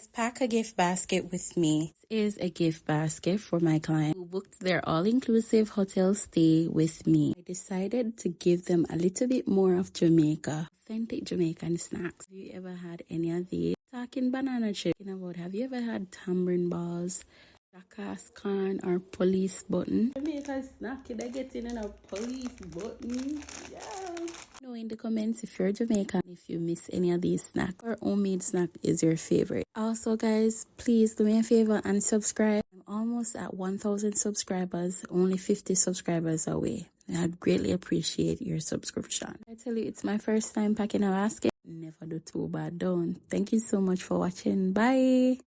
Guys, pack a gift basket with me. This is a gift basket for my client who booked their all-inclusive hotel stay with me. I decided to give them a little bit more of Jamaica, authentic Jamaican snacks. Have you ever had any of these? Talking banana chip. Have you ever had tambourine balls, jackass corn, or police button? Jamaican snack, they getting in a police button. Yeah. Know in the comments if you're Jamaican, if you miss any of these snacks or homemade snack is your favorite. Also guys, please do me a favor and subscribe. I'm almost at 1,000 subscribers, only 50 subscribers away. I'd greatly appreciate your subscription. I tell you, it's my first time packing a basket. Never do too bad, don't. Thank you so much for watching. Bye.